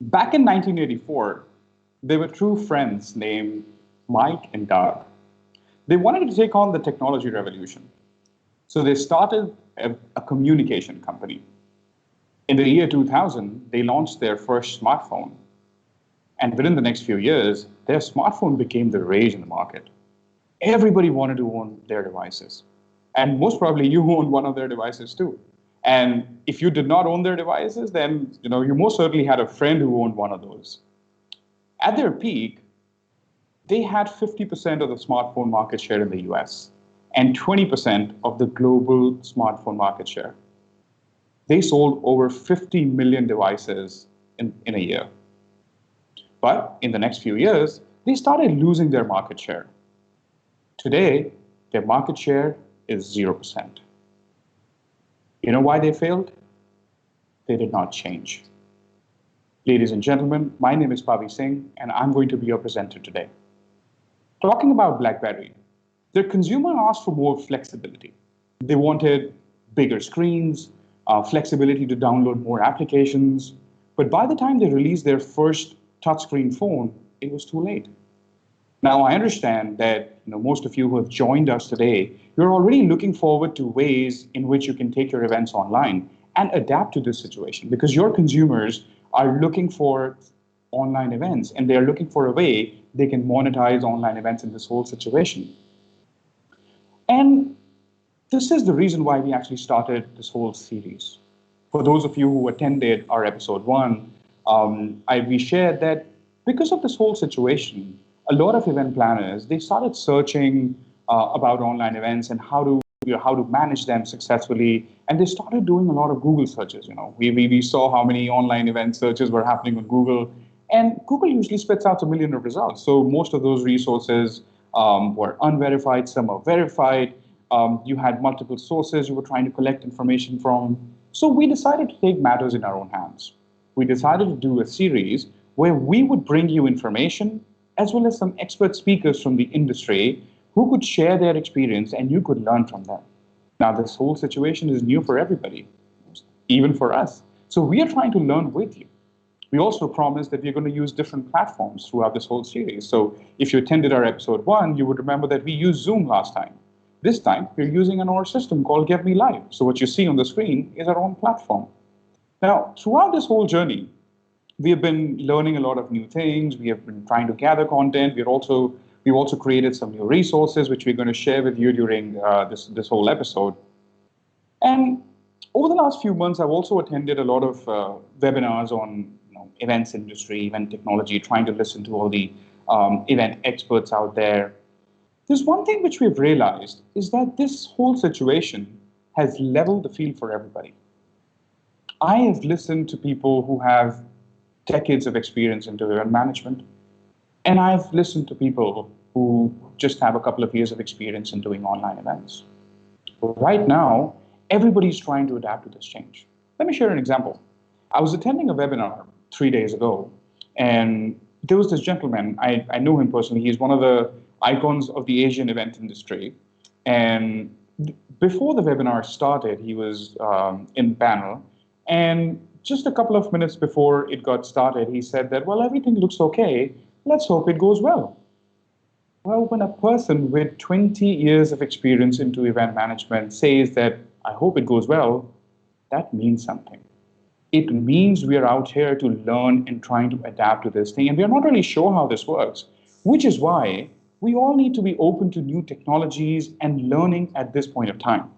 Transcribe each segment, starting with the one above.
Back in 1984, they were true friends named Mike and Doug. They wanted to take on the technology revolution. So they started a communication company. In the year 2000, they launched their first smartphone. And within the next few years, their smartphone became the rage in the market. Everybody wanted to own their devices. And most probably you owned one of their devices too. And if you did not own their devices, then you most certainly had a friend who owned one of those. At their peak, they had 50% of the smartphone market share in the US and 20% of the global smartphone market share. They sold over 50 million devices in a year. But in the next few years, they started losing their market share. Today, their market share is 0%. You know why they failed? They did not change. Ladies and gentlemen, my name is Pavi Singh, and I'm going to be your presenter today. Talking about Blackberry, their consumer asked for more flexibility. They wanted bigger screens, flexibility to download more applications. But by the time they released their first touchscreen phone, it was too late. Now, I understand that most of you who have joined us today, you're already looking forward to ways in which you can take your events online and adapt to this situation because your consumers are looking for online events and they're looking for a way they can monetize online events in this whole situation. And this is the reason why we actually started this whole series. For those of you who attended our episode 1, we shared that because of this whole situation, a lot of event planners, they started searching about online events and how to manage them successfully. And they started doing a lot of Google searches. We saw how many online event searches were happening on Google. And Google usually spits out a million of results. So most of those resources were unverified, some are verified. You had multiple sources you were trying to collect information from. So we decided to take matters in our own hands. We decided to do a series where we would bring you information as well as some expert speakers from the industry who could share their experience and you could learn from them. Now, this whole situation is new for everybody, even for us. So we are trying to learn with you. We also promised that we're going to use different platforms throughout this whole series. So if you attended our episode 1, you would remember that we used Zoom last time. This time, we're using another system called Get Me Live. So what you see on the screen is our own platform. Now, throughout this whole journey, we have been learning a lot of new things. We have been trying to gather content. We've also created some new resources, which we're going to share with you during this whole episode. And over the last few months, I've also attended a lot of webinars on events industry, event technology, trying to listen to all the event experts out there. There's one thing which we've realized is that this whole situation has leveled the field for everybody. I have listened to people who have decades of experience into event management, and I've listened to people who just have a couple of years of experience in doing online events. Right now, everybody's trying to adapt to this change. Let me share an example. I was attending a webinar 3 days ago, and there was this gentleman. I know him personally. He's one of the icons of the Asian event industry. And before the webinar started, he was in panel. And just a couple of minutes before it got started, he said that, well, everything looks okay. Let's hope it goes well. Well, when a person with 20 years of experience into event management says that, I hope it goes well, that means something. It means we are out here to learn and trying to adapt to this thing. And we are not really sure how this works, which is why we all need to be open to new technologies and learning at this point of time.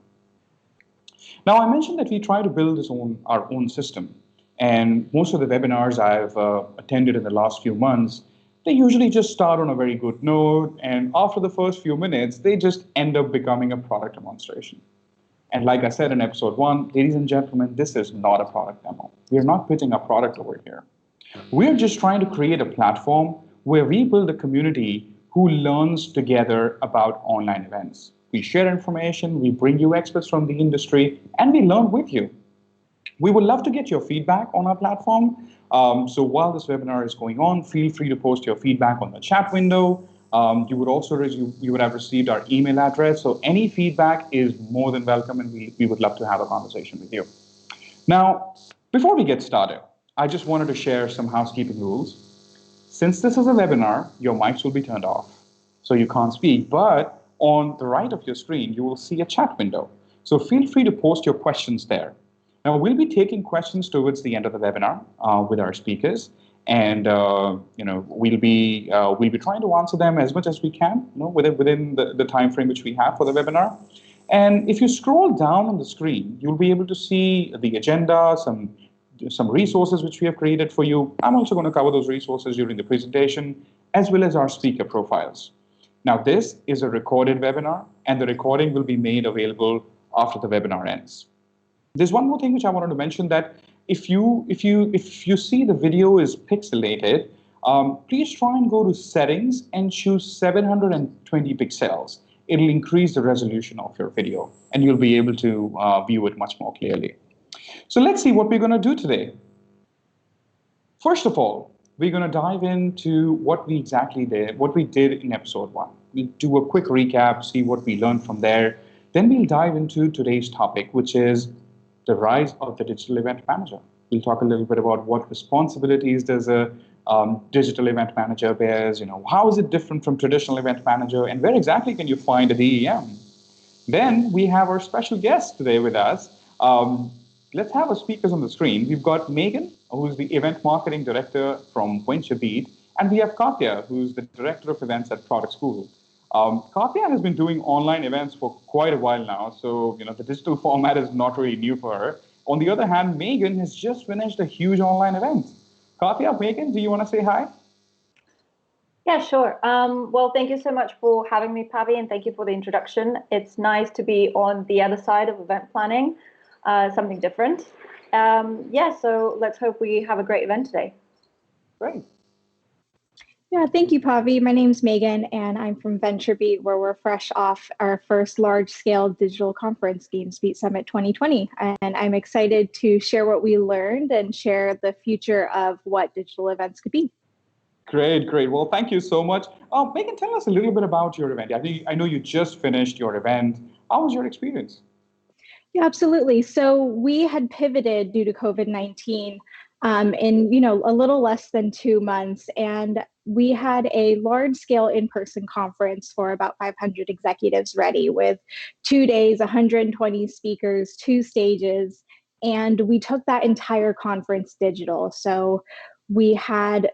Now, I mentioned that we try to build our own system. And most of the webinars I've attended in the last few months, they usually just start on a very good note. And after the first few minutes, they just end up becoming a product demonstration. And like I said in episode 1, ladies and gentlemen, this is not a product demo. We're not pitching a product over here. We're just trying to create a platform where we build a community who learns together about online events. We share information, we bring you experts from the industry, and we learn with you. We would love to get your feedback on our platform. So while this webinar is going on, feel free to post your feedback on the chat window. You would have received our email address. So any feedback is more than welcome, and we would love to have a conversation with you. Now, before we get started, I just wanted to share some housekeeping rules. Since this is a webinar, your mics will be turned off, so you can't speak. But on the right of your screen, you will see a chat window. So feel free to post your questions there. Now, we'll be taking questions towards the end of the webinar with our speakers, and we'll be trying to answer them as much as we can, within the time frame which we have for the webinar. And if you scroll down on the screen, you'll be able to see the agenda, some resources which we have created for you. I'm also going to cover those resources during the presentation, as well as our speaker profiles. Now, this is a recorded webinar, and the recording will be made available after the webinar ends. There's one more thing which I wanted to mention, that if you see the video is pixelated, please try and go to settings and choose 720 pixels. It'll increase the resolution of your video, and you'll be able to view it much more clearly. So let's see what we're going to do today. First of all, we're going to dive into what we did in episode 1. We'll do a quick recap, see what we learned from there. Then we'll dive into today's topic, which is the rise of the digital event manager. We'll talk a little bit about what responsibilities does a digital event manager bears, how is it different from traditional event manager, and where exactly can you find a DEM? Then we have our special guest today with us. Let's have our speakers on the screen. We've got Megan, who's the event marketing director from VentureBeat, and we have Katya, who's the director of events at Product School. Katya has been doing online events for quite a while now, so the digital format is not really new for her. On the other hand, Megan has just finished a huge online event. Katya, Megan, do you want to say hi? Yeah, sure. Well, thank you so much for having me, Pavi, and thank you for the introduction. It's nice to be on the other side of event planning, something different. So let's hope we have a great event today. Great. Yeah, thank you, Pavi. My name's Megan, and I'm from VentureBeat, where we're fresh off our first large-scale digital conference, GamesBeat Summit 2020. And I'm excited to share what we learned and share the future of what digital events could be. Great. Well, thank you so much. Megan, tell us a little bit about your event. I know you just finished your event. How was your experience? Yeah, absolutely. So we had pivoted due to COVID-19 in a little less than 2 months, and we had a large-scale in-person conference for about 500 executives ready, with 2 days, 120 speakers, 2 stages, and we took that entire conference digital. So we had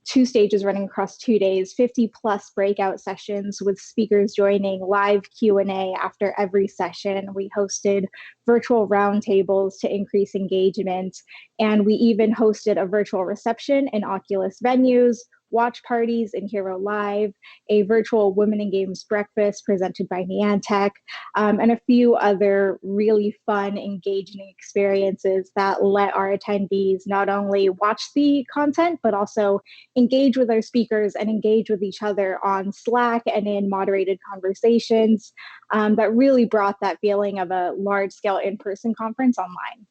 2 stages running across 2 days, 50 plus breakout sessions with speakers joining, live Q&A after every session. We hosted virtual roundtables to increase engagement. And we even hosted a virtual reception in Oculus venues, watch parties in Hero Live, a virtual Women in Games breakfast presented by Niantic, and a few other really fun, engaging experiences that let our attendees not only watch the content, but also engage with our speakers and engage with each other on Slack and in moderated conversations that really brought that feeling of a large-scale in-person conference online.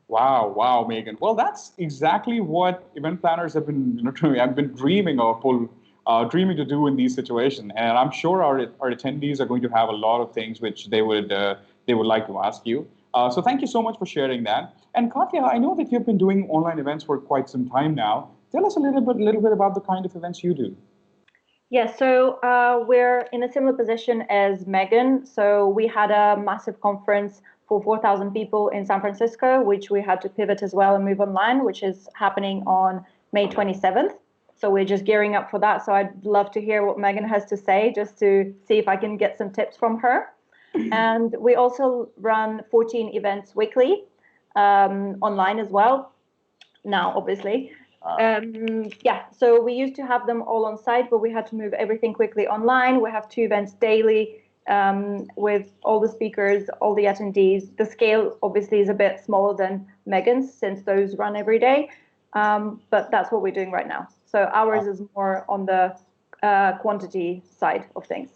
Wow, Megan. Well, that's exactly what event planners have been, dreaming dreaming to do in these situations. And I'm sure our attendees are going to have a lot of things which they would like to ask you. So thank you so much for sharing that. And Katya, I know that you've been doing online events for quite some time now. Tell us a little bit about the kind of events you do. Yeah, so we're in a similar position as Megan. So we had a massive conference for 4,000 people in San Francisco, which we had to pivot as well and move online, which is happening on May 27th. So we're just gearing up for that. So I'd love to hear what Megan has to say, just to see if I can get some tips from her. And we also run 14 events weekly online as well, now, obviously. So we used to have them all on site, but we had to move everything quickly online. We have 2 events daily with all the speakers, all the attendees. The scale obviously is a bit smaller than Megan's, since those run every day, but that's what we're doing right now. So ours is more on the quantity side of things.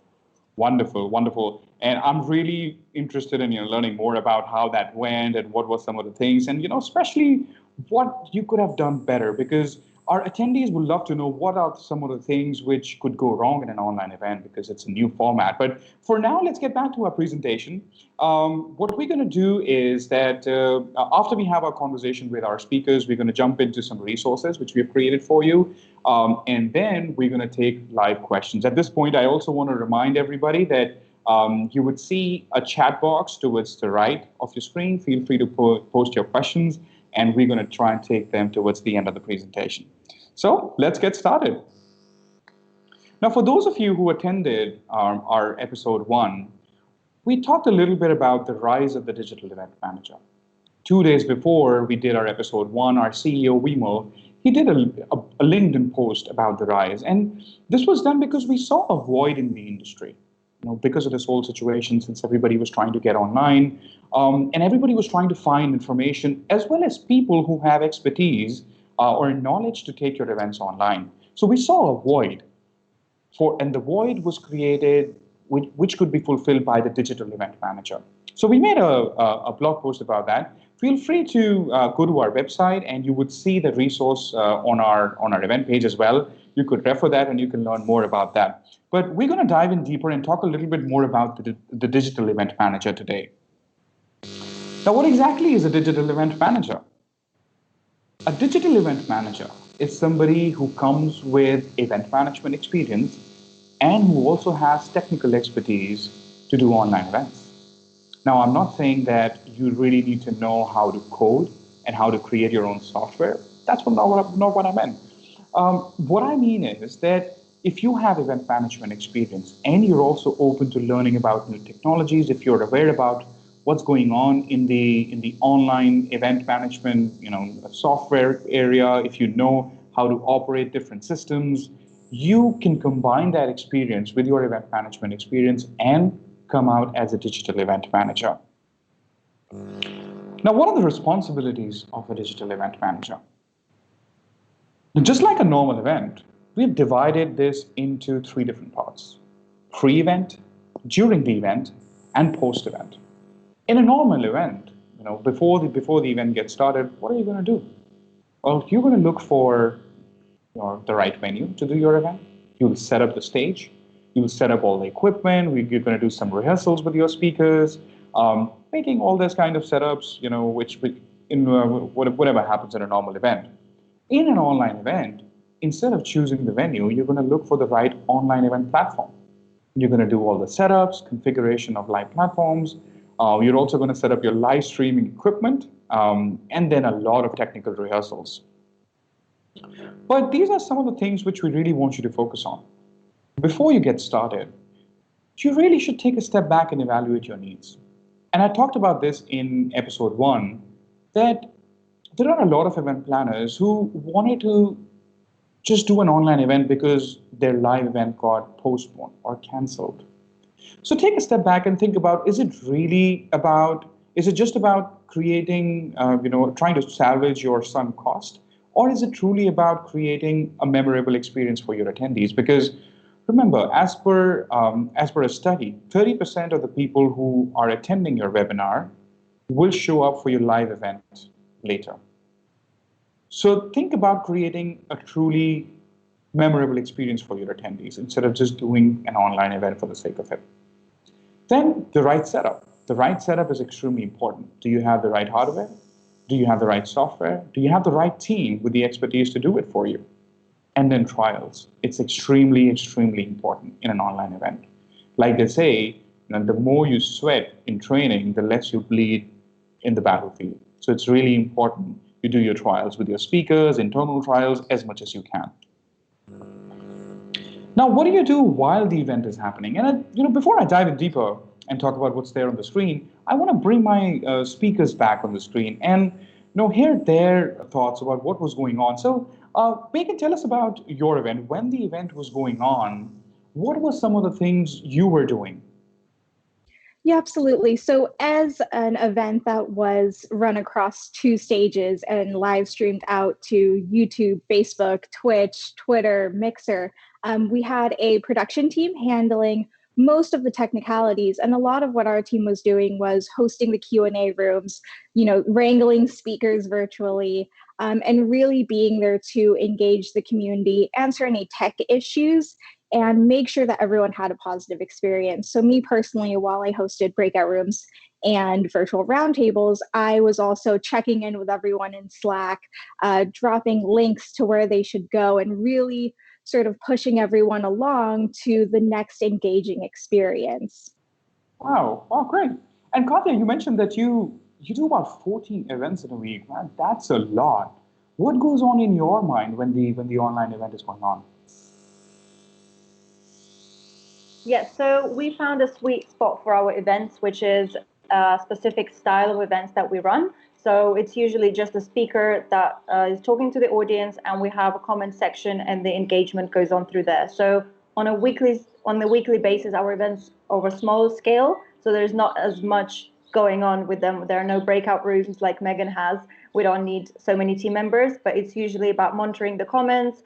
Wonderful. And I'm really interested in learning more about how that went and what were some of the things, and especially what you could have done better, because our attendees would love to know what are some of the things which could go wrong in an online event because it's a new format. But for now, let's get back to our presentation. What we're going to do is that after we have our conversation with our speakers, we're going to jump into some resources which we have created for you. And then we're going to take live questions. At this point, I also want to remind everybody that you would see a chat box towards the right of your screen. Feel free to post your questions, and we're going to try and take them towards the end of the presentation. So let's get started. Now, for those of you who attended our episode 1, we talked a little bit about the rise of the digital event manager. 2 days before we did our episode 1, our CEO, Wimo, he did a LinkedIn post about the rise. And this was done because we saw a void in the industry. Because of this whole situation, since everybody was trying to get online, and everybody was trying to find information, as well as people who have expertise or knowledge to take your events online. So we saw a void, and the void was created, which could be fulfilled by the digital event manager. So we made a blog post about that. Feel free to go to our website, and you would see the resource on our event page as well. You could refer that, and you can learn more about that. But we're going to dive in deeper and talk a little bit more about the digital event manager today. Now, what exactly is a digital event manager? A digital event manager is somebody who comes with event management experience and who also has technical expertise to do online events. Now, I'm not saying that you really need to know how to code and how to create your own software. That's not what I meant. What I mean is that if you have event management experience and you're also open to learning about new technologies, if you're aware about what's going on in the online event management, software area, if you know how to operate different systems, you can combine that experience with your event management experience and come out as a digital event manager. Now, what are the responsibilities of a digital event manager? Just like a normal event, we've divided this into 3 different parts: pre-event, during the event, and post-event. In a normal event, before the event gets started, what are you going to do? Well, you're going to look for the right venue to do your event. You'll set up the stage. You'll set up all the equipment. You're going to do some rehearsals with your speakers, making all this kind of setups, whatever happens in a normal event. In an online event, instead of choosing the venue, you're going to look for the right online event platform. You're going to do all the setups, configuration of live platforms. You're also going to set up your live streaming equipment, and then a lot of technical rehearsals. But these are some of the things which we really want you to focus on. Before you get started, you really should take a step back and evaluate your needs. And I talked about this in episode 1, that there are a lot of event planners who wanted to just do an online event because their live event got postponed or canceled. So take a step back and think about, is it just about creating, trying to salvage your sunk cost? Or is it truly about creating a memorable experience for your attendees? Because remember, as per a study, 30% of the people who are attending your webinar will show up for your live event later. So think about creating a truly memorable experience for your attendees instead of just doing an online event for the sake of it. Then the right setup. The right setup is extremely important. Do you have the right hardware? Do you have the right software? Do you have the right team with the expertise to do it for you? And then trials. It's extremely, extremely important in an online event. Like they say, the more you sweat in training, the less you bleed in the battlefield. So it's really important you do your trials with your speakers, internal trials, as much as you can. Now, what do you do while the event is happening? And before I dive in deeper and talk about what's there on the screen, I want to bring my speakers back on the screen and hear their thoughts about what was going on. So, Megan, tell us about your event. When the event was going on, what were some of the things you were doing? Yeah, absolutely. So as an event that was run across 2 stages and live streamed out to YouTube, Facebook, Twitch, Twitter, Mixer, we had a production team handling most of the technicalities. And a lot of what our team was doing was hosting the Q&A rooms, you know, wrangling speakers virtually, and really being there to engage the community, answer any tech issues, and make sure that everyone had a positive experience. So me personally, while I hosted breakout rooms and virtual roundtables, I was also checking in with everyone in Slack, dropping links to where they should go, and really sort of pushing everyone along to the next engaging experience. Wow. Oh, great. And Katya, you mentioned that you do about 14 events in a week. Man, that's a lot. What goes on in your mind when the online event is going on? Yes, so we found a sweet spot for our events, which is a specific style of events that we run. So it's usually just a speaker that is talking to the audience, and we have a comment section, and the engagement goes on through there. So on the weekly basis, our events are of a smaller scale, so there's not as much going on with them. There are no breakout rooms like Megan has. We don't need so many team members, but it's usually about monitoring the comments,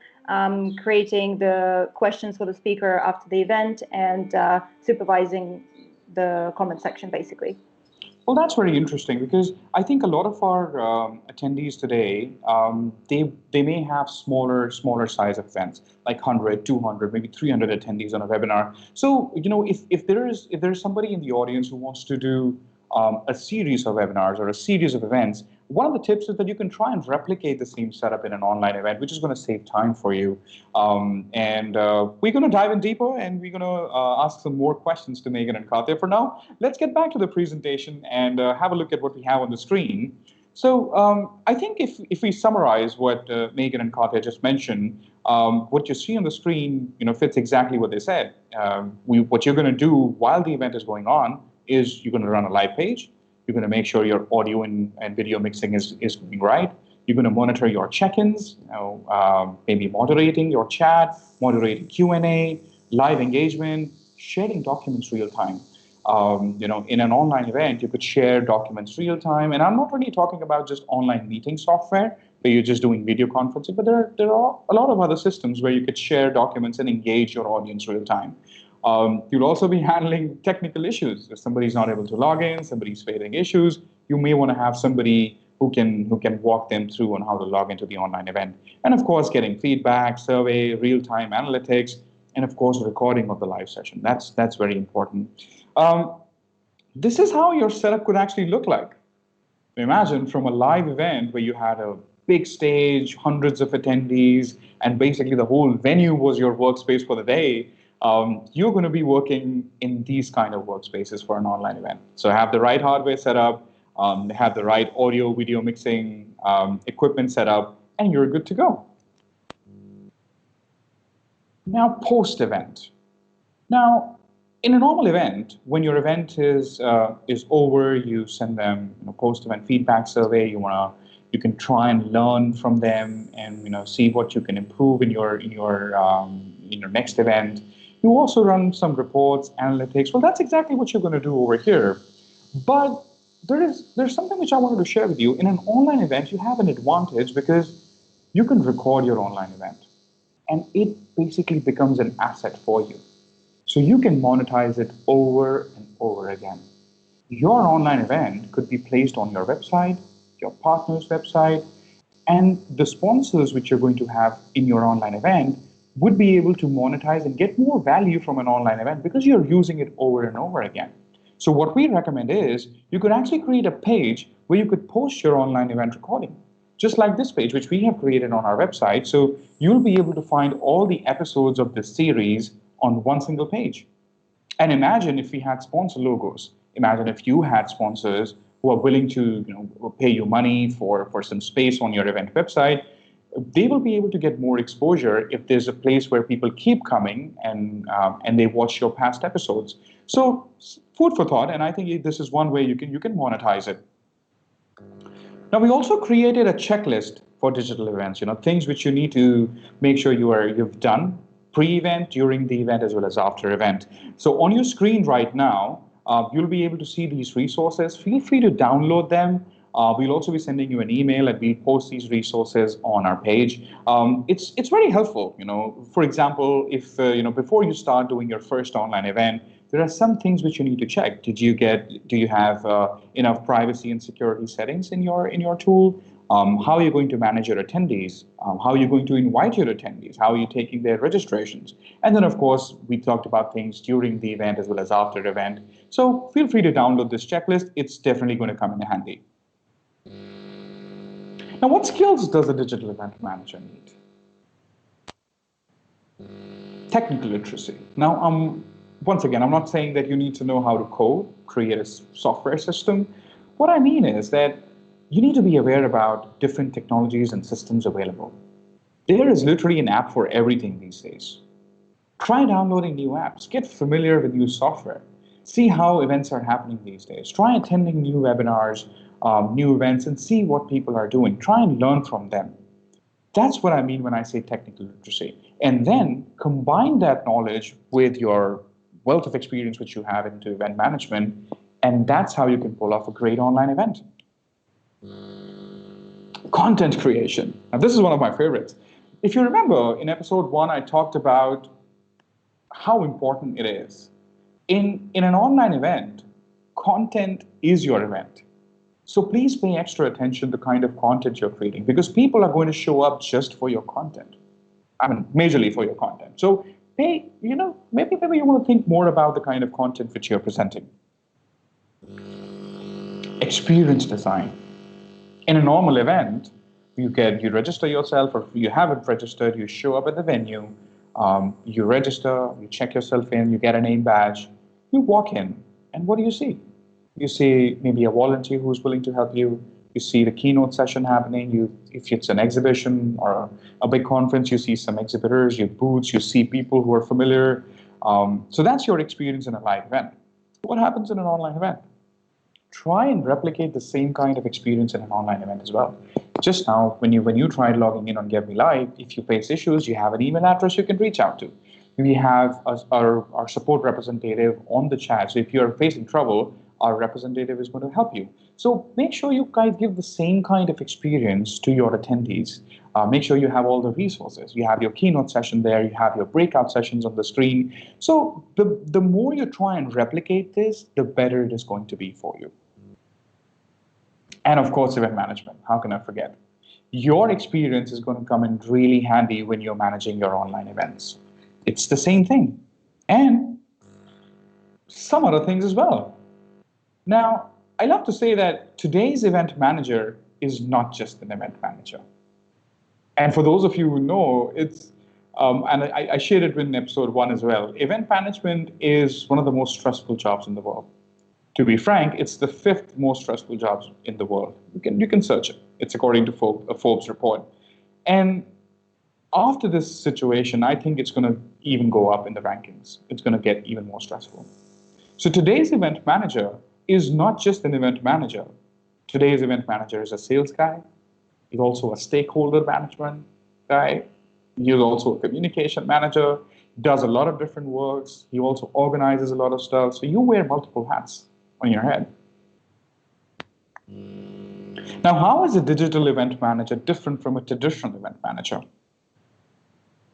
creating the questions for the speaker after the event, and supervising the comment section, basically. Well, that's very interesting because I think a lot of our attendees today, they may have smaller size events, like 100, 200, maybe 300 attendees on a webinar. So, you know, if there's somebody in the audience who wants to do a series of webinars or a series of events, one of the tips is that you can try and replicate the same setup in an online event, which is going to save time for you. And we're going to dive in deeper, and we're going to ask some more questions to Megan and Katya. For now, let's get back to the presentation and have a look at what we have on the screen. So I think if we summarize what Megan and Katya just mentioned, what you see on the screen, you know, fits exactly what they said. What you're going to do while the event is going on is you're going to run a live page. You're going to make sure your audio and video mixing is going right. You're going to monitor your check-ins, you know, maybe moderating your chat, moderating Q&A, live engagement, sharing documents real time. You know, in an online event, you could share documents real time. And I'm not really talking about just online meeting software where you're just doing video conferencing, but there are a lot of other systems where you could share documents and engage your audience real time. You'll also be handling technical issues. If somebody's not able to log in, somebody's facing issues, you may want to have somebody who can walk them through on how to log into the online event. And of course, getting feedback, survey, real-time analytics, and of course, recording of the live session. That's very important. This is how your setup could actually look like. Imagine from a live event where you had a big stage, hundreds of attendees, and basically the whole venue was your workspace for the day. You're going to be working in these kind of workspaces for an online event. So have the right hardware set up, have the right audio, video mixing equipment set up, and you're good to go. Now, post-event. Now, in a normal event, when your event is over, you send them post-event feedback survey. You can try and learn from them, and see what you can improve in your next event. You also run some reports, analytics. Well, that's exactly what you're going to do over here. But there's something which I wanted to share with you. In an online event, you have an advantage because you can record your online event, and it basically becomes an asset for you. So you can monetize it over and over again. Your online event could be placed on your website, your partner's website, and the sponsors which you're going to have in your online event would be able to monetize and get more value from an online event because you're using it over and over again. So what we recommend is you could actually create a page where you could post your online event recording, just like this page, which we have created on our website. So you'll be able to find all the episodes of this series on one single page. And imagine if we had sponsor logos. Imagine if you had sponsors who are willing to pay you money for some space on your event website. They will be able to get more exposure if there's a place where people keep coming and they watch your past episodes. So food for thought, and I think this is one way you can monetize it. Now, we also created a checklist for digital events, things which you need to make sure you've done pre-event, during the event, as well as after event. So on your screen right now, you'll be able to see these resources. Feel free to download them. We'll also be sending you an email, and we'll post these resources on our page. It's very helpful. For example, if before you start doing your first online event, there are some things which you need to check. Do you have enough privacy and security settings in your tool? How are you going to manage your attendees? How are you going to invite your attendees? How are you taking their registrations? And then, of course, we talked about things during the event as well as after the event. So feel free to download this checklist. It's definitely going to come in handy. Now, what skills does a digital event manager need? Technical literacy. Now, once again, I'm not saying that you need to know how to code, create a software system. What I mean is that you need to be aware about different technologies and systems available. There is literally an app for everything these days. Try downloading new apps, get familiar with new software, see how events are happening these days. Try attending new webinars, new events, and see what people are doing. Try and learn from them. That's what I mean when I say technical literacy. And then combine that knowledge with your wealth of experience which you have into event management, and that's how you can pull off a great online event. Content creation. Now, this is one of my favorites. If you remember, in episode 1, I talked about how important it is. In an online event, content is your event. So please pay extra attention to the kind of content you're creating, because people are going to show up just for your content. I mean, majorly for your content. So maybe you want to think more about the kind of content which you're presenting. Experience design. In a normal event, you register yourself, or if you haven't registered, you show up at the venue, you register, you check yourself in, you get a name badge, you walk in, and what do you see? You see maybe a volunteer who's willing to help you. You see the keynote session happening. If it's an exhibition or a big conference, you see some exhibitors, your booths, you see people who are familiar. So that's your experience in a live event. What happens in an online event? Try and replicate the same kind of experience in an online event as well. Just now, when you tried logging in on Get Me Live, if you face issues, you have an email address you can reach out to. We have our support representative on the chat. So if you're facing trouble, our representative is going to help you. So make sure you guys give the same kind of experience to your attendees. Make sure you have all the resources. You have your keynote session there. You have your breakout sessions on the screen. So the more you try and replicate this, the better it is going to be for you. And of course, event management. How can I forget? Your experience is going to come in really handy when you're managing your online events. It's the same thing. And some other things as well. Now, I love to say that today's event manager is not just an event manager. And for those of you who know, and I shared it in episode 1 as well, event management is one of the most stressful jobs in the world. To be frank, it's the 5th most stressful job in the world. You can search it. It's according to a Forbes report. And after this situation, I think it's going to even go up in the rankings. It's going to get even more stressful. So today's event manager is not just an event manager. Today's event manager is a sales guy. He's also a stakeholder management guy. He's also a communication manager, does a lot of different works. He also organizes a lot of stuff. So you wear multiple hats on your head. Now, how is a digital event manager different from a traditional event manager?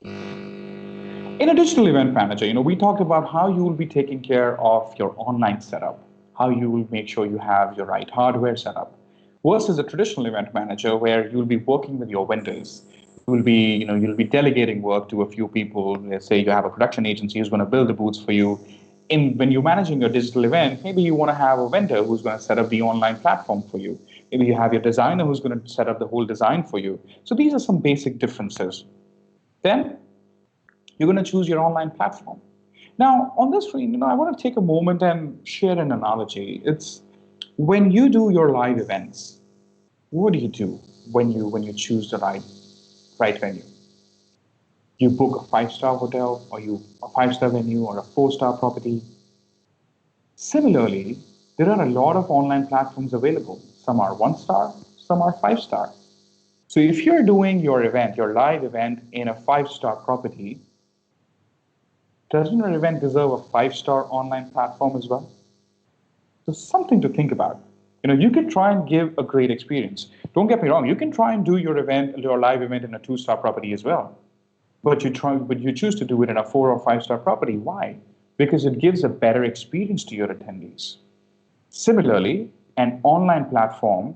In a digital event manager, we talked about how you will be taking care of your online setup, how you will make sure you have your right hardware set up, versus a traditional event manager where you'll be working with your vendors. You'll be delegating work to a few people. Let's say you have a production agency who's going to build the booths for you. When you're managing your digital event, maybe you want to have a vendor who's going to set up the online platform for you. Maybe you have your designer who's going to set up the whole design for you. So these are some basic differences. Then you're going to choose your online platform. Now, on this screen, I want to take a moment and share an analogy. It's when you do your live events, what do you do when you choose the right venue? You book a 5-star hotel, or a 5-star venue, or a 4-star property. Similarly, there are a lot of online platforms available. Some are 1-star, some are 5-star. So if you're doing your event, your live event in a 5-star property, doesn't your event deserve a 5-star online platform as well? So something to think about. You can try and give a great experience. Don't get me wrong, you can try and do your live event in a 2-star property as well. But you choose to do it in a 4 or 5-star property. Why? because it gives a better experience to your attendees. Similarly, an online platform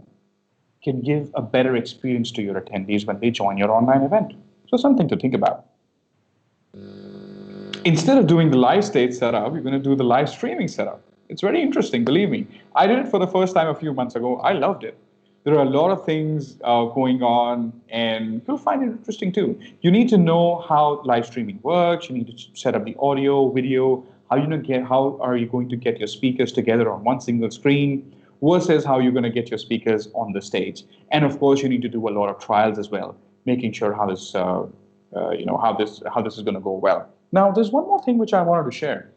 can give a better experience to your attendees when they join your online event. So something to think about. Instead of doing the live stage setup, you're going to do the live streaming setup. It's very interesting, believe me. I did it for the first time a few months ago. I loved it. There are a lot of things going on, and you'll find it interesting too. You need to know how live streaming works. You need to set up the audio, video. How are you going to get your speakers together on one single screen, versus how you're going to get your speakers on the stage. And of course, you need to do a lot of trials as well, making sure how this is going to go well. Now, there's one more thing which I wanted to share.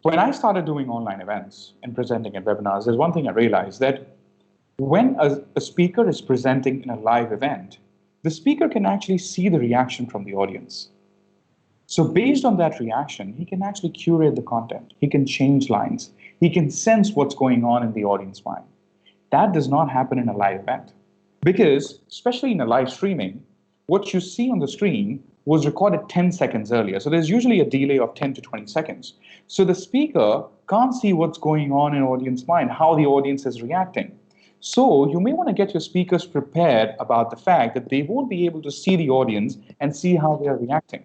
When I started doing online events and presenting at webinars, there's one thing I realized, that when a speaker is presenting in a live event, the speaker can actually see the reaction from the audience. So based on that reaction, he can actually curate the content. He can change lines. He can sense what's going on in the audience mind. That does not happen in a live event, because especially in a live streaming, what you see on the screen was recorded 10 seconds earlier. So there's usually a delay of 10 to 20 seconds. So the speaker can't see what's going on in audience mind, how the audience is reacting. So you may want to get your speakers prepared about the fact that they won't be able to see the audience and see how they are reacting.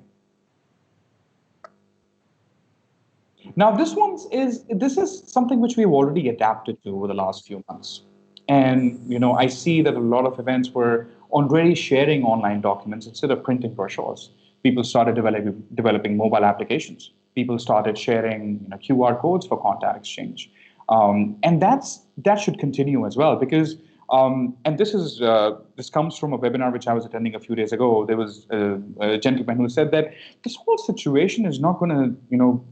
Now, this is something which we've already adapted to over the last few months. And I see that a lot of events were already sharing online documents instead of printing brochures. People started developing mobile applications. People started sharing QR codes for contact exchange. And that should continue as well, because and this comes from a webinar which I was attending a few days ago. There was a gentleman who said that this whole situation is not going to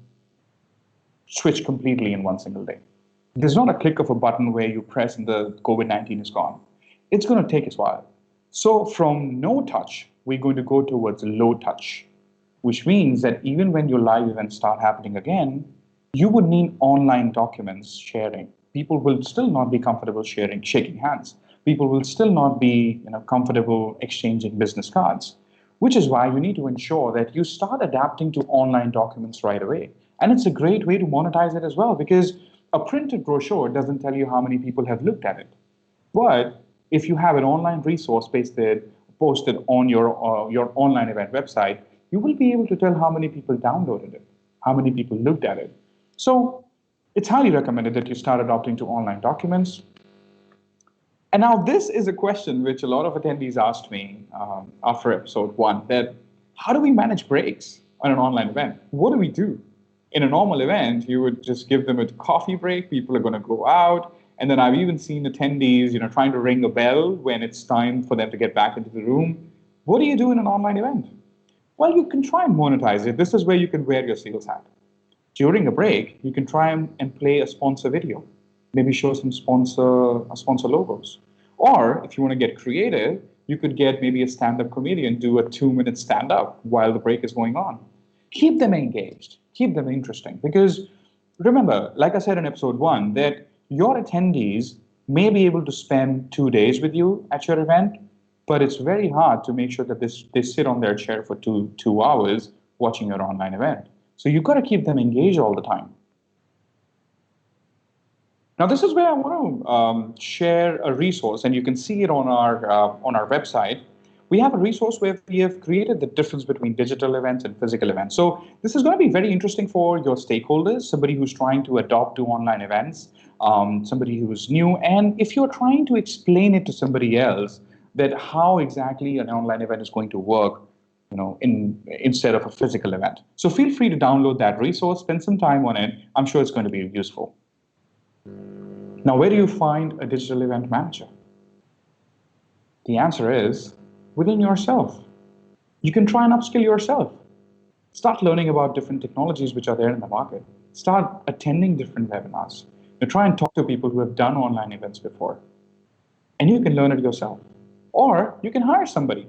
switch completely in one single day. There's not a click of a button where you press and the COVID-19 is gone. It's going to take its while. So from no touch, we're going to go towards low touch, which means that even when your live events start happening again, you would need online documents sharing. People will still not be comfortable shaking hands. People will still not be comfortable exchanging business cards, which is why you need to ensure that you start adapting to online documents right away. And it's a great way to monetize it as well, because a printed brochure doesn't tell you how many people have looked at it. But if you have an online resource posted on your online event website, you will be able to tell how many people downloaded it, how many people looked at it. So it's highly recommended that you start adopting to online documents. And now this is a question which a lot of attendees asked me after episode 1, that how do we manage breaks on an online event? What do we do? In a normal event, you would just give them a coffee break. People are going to go out. And then I've even seen attendees, trying to ring a bell when it's time for them to get back into the room. What do you do in an online event? Well, you can try and monetize it. This is where you can wear your sales hat. During a break, you can try and play a sponsor video. Maybe show some sponsor logos. Or if you want to get creative, you could get maybe a stand-up comedian do a 2-minute stand-up while the break is going on. Keep them engaged. Keep them interesting. Because remember, like I said in episode 1, that your attendees may be able to spend 2 days with you at your event, but it's very hard to make sure that they sit on their chair for two hours watching your online event. So you've got to keep them engaged all the time. Now, this is where I want to share a resource, and you can see it on our website. We have a resource where we have created the difference between digital events and physical events. So this is going to be very interesting for your stakeholders, somebody who's trying to adopt to online events, somebody who's new. And if you're trying to explain it to somebody else, that how exactly an online event is going to work, instead of a physical event. So feel free to download that resource, spend some time on it. I'm sure it's going to be useful. Now, where do you find a digital event manager? The answer is within yourself. You can try and upskill yourself. Start learning about different technologies which are there in the market. Start attending different webinars. Try and talk to people who have done online events before. And you can learn it yourself. Or you can hire somebody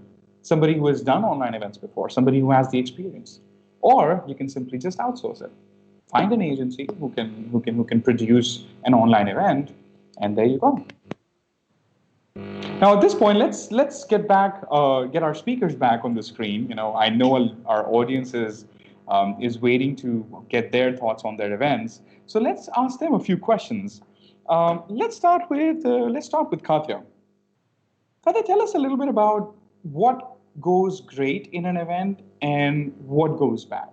who has done online events before, somebody who has the experience. Or you can simply just outsource it. Find an agency who can produce an online event, and there you go. Now, at this point, let's get our speakers back on the screen. I know our audience is is waiting to get their thoughts on their events. So let's ask them a few questions. Let's start with Katya. Katya, tell us a little bit about what goes great in an event and what goes bad.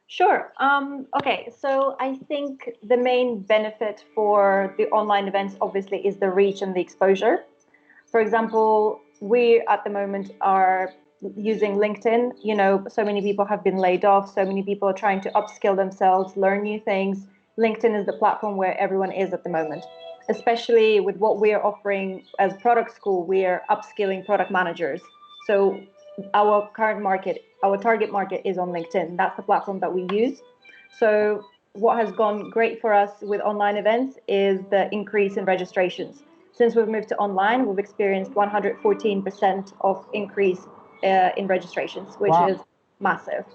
Sure. Okay, so I think the main benefit for the online events obviously is the reach and the exposure. For example, we at the moment are using LinkedIn. You know, so many people have been laid off, so many people are trying to upskill themselves, learn new things. LinkedIn is the platform where everyone is at the moment. Especially with what we're offering as product school, we're upskilling product managers. So our current market, our target market is on LinkedIn. That's the platform that we use. So what has gone great for us with online events is the increase in registrations. Since we've moved to online, we've experienced 114% of increase in registrations, which Wow. is massive.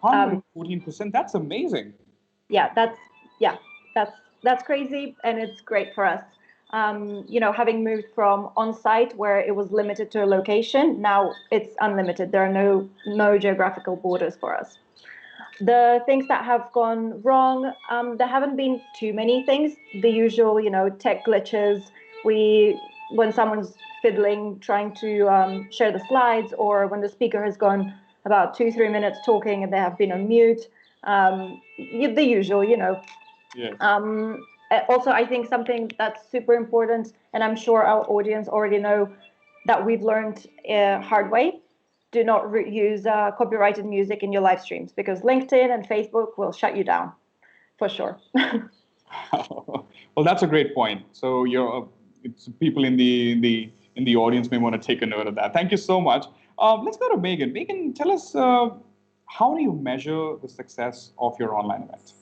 114%, that's amazing. Yeah, yeah, that's that's crazy, and it's great for us. You know, having moved from on-site where it was limited to a location, now it's unlimited. There are no geographical borders for us. The things that have gone wrong, there haven't been too many things. The usual, you know, tech glitches. When someone's fiddling, trying to share the slides, or when the speaker has gone about 2-3 minutes talking and they have been on mute. The usual, you know. Yes. Also, I think something that's super important, and I'm sure our audience already know that we've learned hard way. Do not use copyrighted music in your live streams because LinkedIn and Facebook will shut you down for sure. Well, that's a great point. So it's people in the audience may want to take a note of that. Thank you so much. Let's go to Megan. Megan, tell us how do you measure the success of your online event?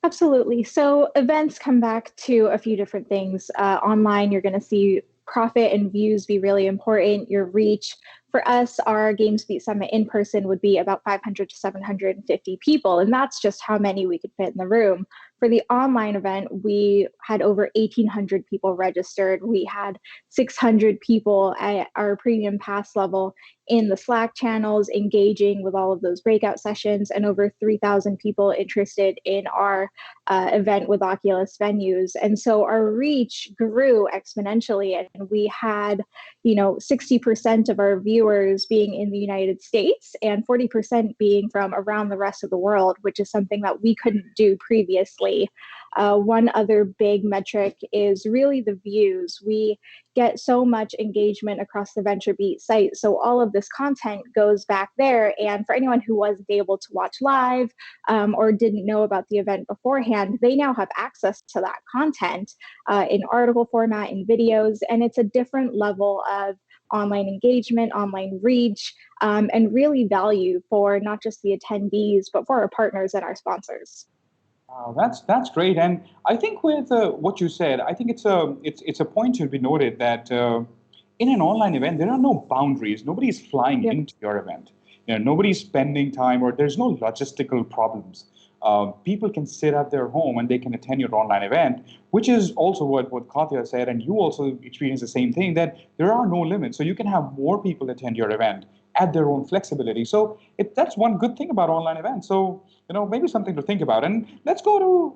Absolutely. So events come back to a few different things. Online, you're going to see profit and views be really important, your reach. For us, our GameSpeak Summit in person would be about 500 to 750 people, and that's just how many we could fit in the room. For the online event, we had over 1,800 people registered. We had 600 people at our premium pass level in the Slack channels engaging with all of those breakout sessions, and over 3,000 people interested in our event with Oculus venues. And so our reach grew exponentially, and we had, 60% of our viewers being in the United States and 40% being from around the rest of the world, which is something that we couldn't do previously. One other big metric is really the views. We get so much engagement across the VentureBeat site. So all of this content goes back there. And for anyone who wasn't able to watch live or didn't know about the event beforehand, they now have access to that content in article format, in videos. And it's a different level of online engagement, online reach, and really value for not just the attendees, but for our partners and our sponsors. That's great, and I think with what you said, I think it's a point to be noted that in an online event there are no boundaries. Nobody's flying into your event. Nobody's spending time, or there's no logistical problems. People can sit at their home and they can attend your online event, which is also what Katya said, and you also experience the same thing, that there are no limits. So you can have more people attend your event at their own flexibility. So that's one good thing about online events. So maybe something to think about. And let's go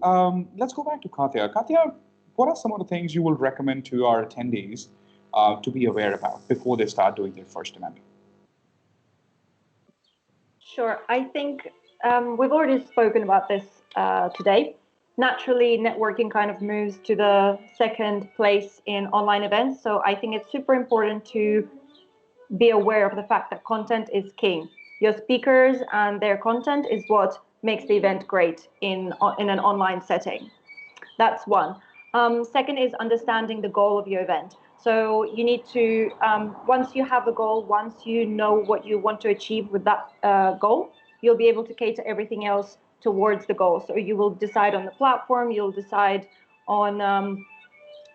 back to Katya. Katya, what are some of the things you will recommend to our attendees to be aware about before they start doing their first event? Sure. I think we've already spoken about this today. Naturally, networking kind of moves to the second place in online events. So I think it's super important to be aware of the fact that content is king. Your speakers and their content is what makes the event great in an online setting. That's one. Second is understanding the goal of your event. So you need to, once you have a goal, once you know what you want to achieve with that goal, you'll be able to cater everything else towards the goal. So you will decide on the platform, you'll decide on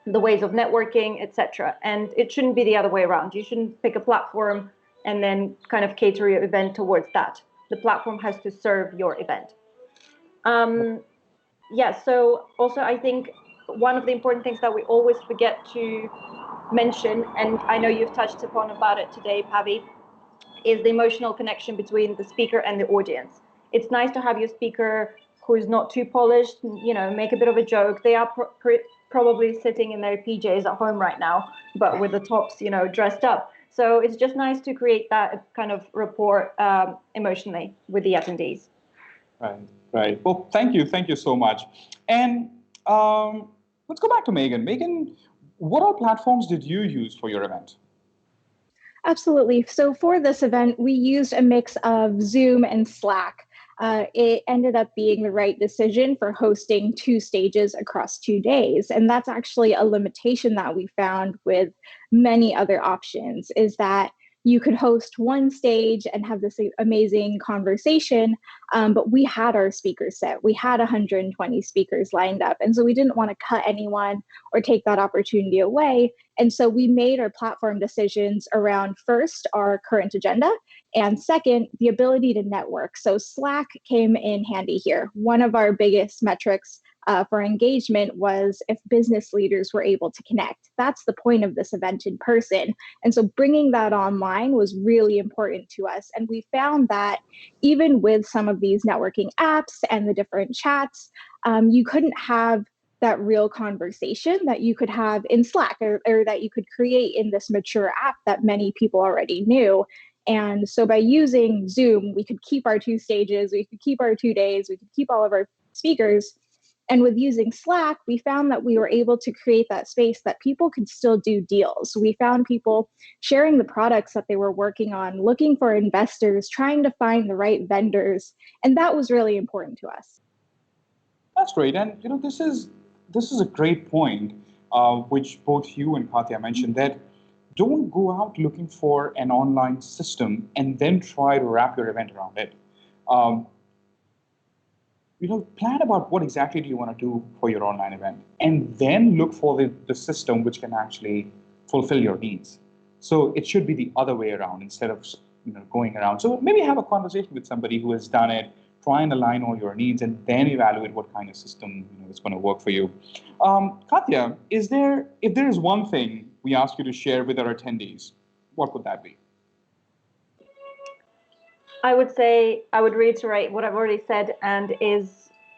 the ways of networking, etc. And it shouldn't be the other way around. You shouldn't pick a platform and then kind of cater your event towards that. The platform has to serve your event. So also I think one of the important things that we always forget to mention, and I know you've touched upon about it today, Pavi, is the emotional connection between the speaker and the audience. It's nice to have your speaker who is not too polished, make a bit of a joke. They are probably sitting in their PJs at home right now, but with the tops, dressed up. So it's just nice to create that kind of rapport emotionally with the attendees. Right, right. Well, thank you so much. And let's go back to Megan. Megan, what all platforms did you use for your event? Absolutely. So for this event, we used a mix of Zoom and Slack. It ended up being the right decision for hosting 2 stages across 2 days. And that's actually a limitation that we found with many other options, is that you could host one stage and have this amazing conversation, but we had our speaker set. We had 120 speakers lined up. And so we didn't want to cut anyone or take that opportunity away. And so we made our platform decisions around, first, our current agenda, and second, the ability to network. So Slack came in handy here. One of our biggest metrics for engagement was if business leaders were able to connect. That's the point of this event in person. And so bringing that online was really important to us. And we found that even with some of these networking apps and the different chats, you couldn't have that real conversation that you could have in Slack, or that you could create in this mature app that many people already knew. And so by using Zoom, we could keep our 2 stages, we could keep our 2 days, we could keep all of our speakers. And with using Slack, we found that we were able to create that space that people could still do deals. We found people sharing the products that they were working on, looking for investors, trying to find the right vendors. And that was really important to us. That's great. And this is a great point, which both you and Katya mentioned, that don't go out looking for an online system and then try to wrap your event around it. Plan about what exactly do you want to do for your online event, and then look for the system which can actually fulfill your needs. So it should be the other way around instead of going around. So maybe have a conversation with somebody who has done it, try and align all your needs, and then evaluate what kind of system is going to work for you. Katya, if there is one thing we ask you to share with our attendees, what would that be? I would reiterate what I've already said, and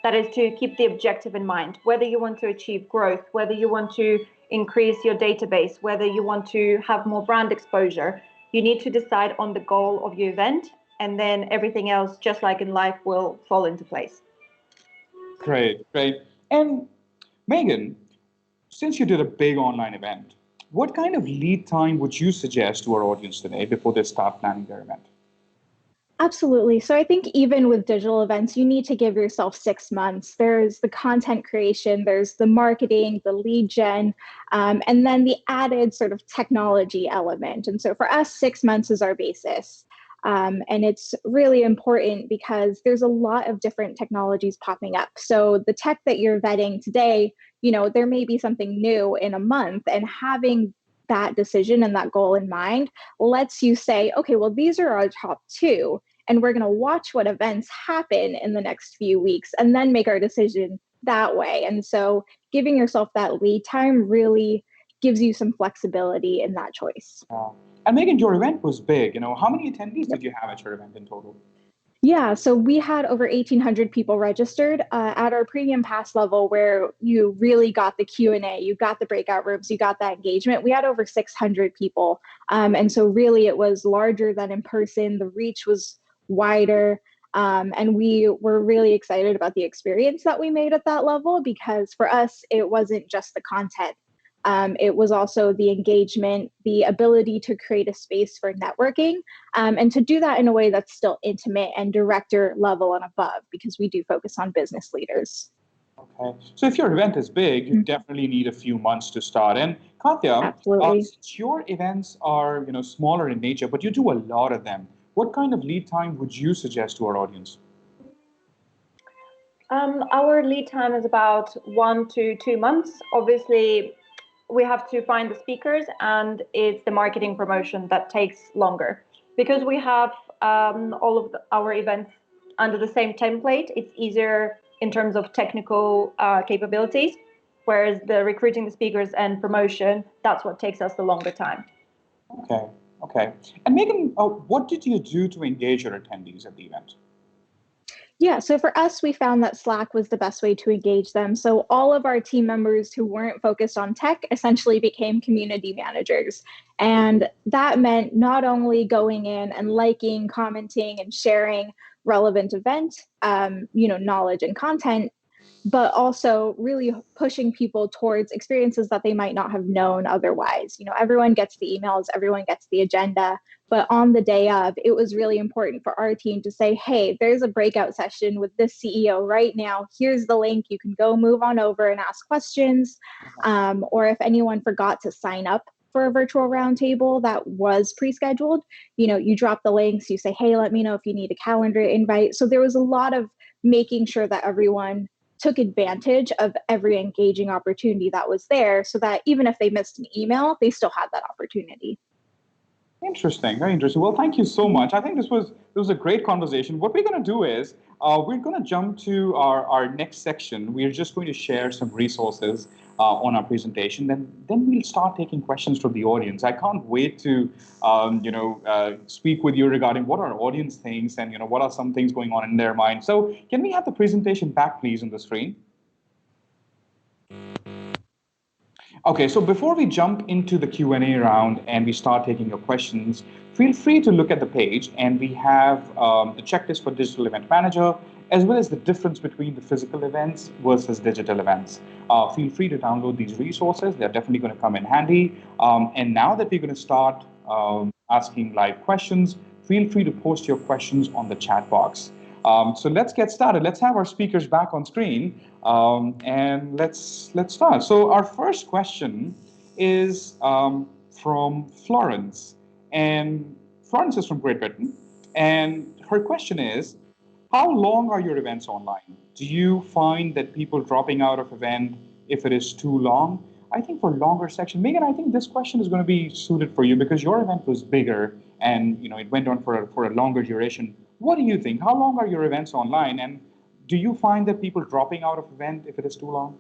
that is to keep the objective in mind. Whether you want to achieve growth, whether you want to increase your database, whether you want to have more brand exposure, you need to decide on the goal of your event, and then everything else, just like in life, will fall into place. Great, great. And Megan, since you did a big online event, what kind of lead time would you suggest to our audience today before they start planning their event? Absolutely. So I think even with digital events, you need to give yourself 6 months. There's the content creation, there's the marketing, the lead gen, and then the added sort of technology element. And so for us, 6 months is our basis. And it's really important because there's a lot of different technologies popping up. So the tech that you're vetting today, there may be something new in a month, and having that decision and that goal in mind lets you say, okay, well, these are our top 2. And we're going to watch what events happen in the next few weeks and then make our decision that way. And so giving yourself that lead time really gives you some flexibility in that choice. And Megan, your event was big. How many attendees did you have at your event in total? Yeah, so we had over 1,800 people registered at our premium pass level, where you really got the Q&A, you got the breakout rooms, you got that engagement. We had over 600 people. And so really it was larger than in person. The reach was wider. And we were really excited about the experience that we made at that level, because for us, it wasn't just the content. It was also the engagement, the ability to create a space for networking, and to do that in a way that's still intimate and director level and above, because we do focus on business leaders. Okay. So if your event is big, you definitely need a few months to start. And Katya, since your events are smaller in nature, but you do a lot of them, what kind of lead time would you suggest to our audience? Our lead time is about 1 to 2 months. Obviously, we have to find the speakers, and it's the marketing promotion that takes longer. Because we have all of our events under the same template, it's easier in terms of technical capabilities, whereas the recruiting the speakers and promotion, that's what takes us the longer time. Okay, Okay. And Megan, what did you do to engage your attendees at the event? Yeah, so for us, we found that Slack was the best way to engage them. So all of our team members who weren't focused on tech essentially became community managers. And that meant not only going in and liking, commenting, and sharing relevant event, knowledge and content, but also really pushing people towards experiences that they might not have known otherwise. Everyone gets the emails, everyone gets the agenda, but on the day of, it was really important for our team to say, hey, there's a breakout session with this CEO right now. Here's the link. You can go move on over and ask questions. Or if anyone forgot to sign up for a virtual roundtable that was pre-scheduled, you drop the links, you say, hey, let me know if you need a calendar invite. So there was a lot of making sure that everyone took advantage of every engaging opportunity that was there so that even if they missed an email, they still had that opportunity. Interesting, very interesting. Well, thank you so much. I think this was a great conversation. What we're going to do is we're going to jump to our next section. We're just going to share some resources on our presentation. Then we'll start taking questions from the audience. I can't wait to speak with you regarding what our audience thinks and what are some things going on in their mind. So can we have the presentation back, please, on the screen? Okay, so before we jump into the Q&A round and we start taking your questions, feel free to look at the page, and we have the checklist for Digital Event Manager, as well as the difference between the physical events versus digital events. Feel free to download these resources. They're definitely going to come in handy. And now that we're going to start asking live questions, feel free to post your questions on the chat box. So let's get started. Let's have our speakers back on screen, and let's start. So our first question is from Florence, and Florence is from Great Britain, and her question is, how long are your events online? Do you find that people dropping out of event if it is too long? I think for longer section, Megan, I think this question is going to be suited for you because your event was bigger and it went on for a longer duration. What do you think? How long are your events online? And do you find that people dropping out of event if it is too long?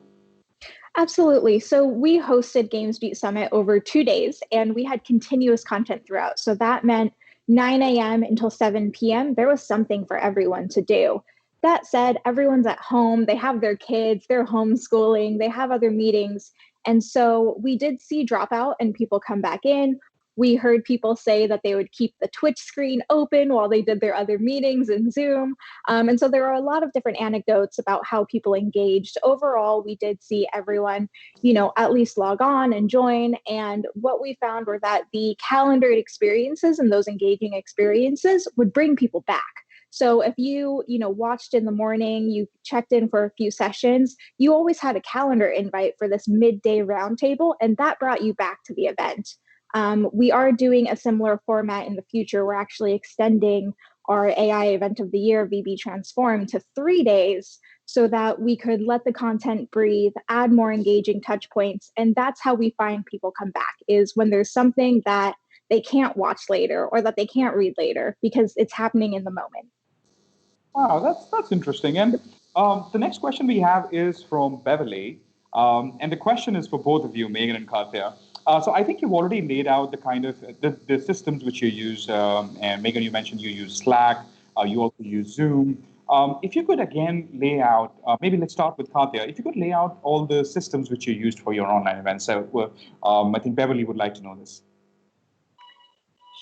Absolutely. So we hosted GamesBeat Summit over 2 days, and we had continuous content throughout. So that meant 9 a.m. until 7 p.m. There was something for everyone to do. That said, everyone's at home. They have their kids, they're homeschooling, they have other meetings. And so we did see dropout and people come back in. We heard people say that they would keep the Twitch screen open while they did their other meetings in Zoom. And so there are a lot of different anecdotes about how people engaged. Overall, we did see everyone, at least log on and join. And what we found were that the calendared experiences and those engaging experiences would bring people back. So if you, watched in the morning, you checked in for a few sessions, you always had a calendar invite for this midday roundtable, and that brought you back to the event. We are doing a similar format in the future. We're actually extending our AI event of the year, VB Transform, to 3 days so that we could let the content breathe, add more engaging touch points. And that's how we find people come back, is when there's something that they can't watch later or that they can't read later because it's happening in the moment. Wow, that's interesting. And the next question we have is from Beverly, and the question is for both of you, Megan and Katya. So I think you've already laid out the kind of the systems which you use, and Megan, you mentioned you use Slack, you also use Zoom. If you could again lay out, maybe let's start with Katya. If you could lay out all the systems which you used for your online events, so I think Beverly would like to know this.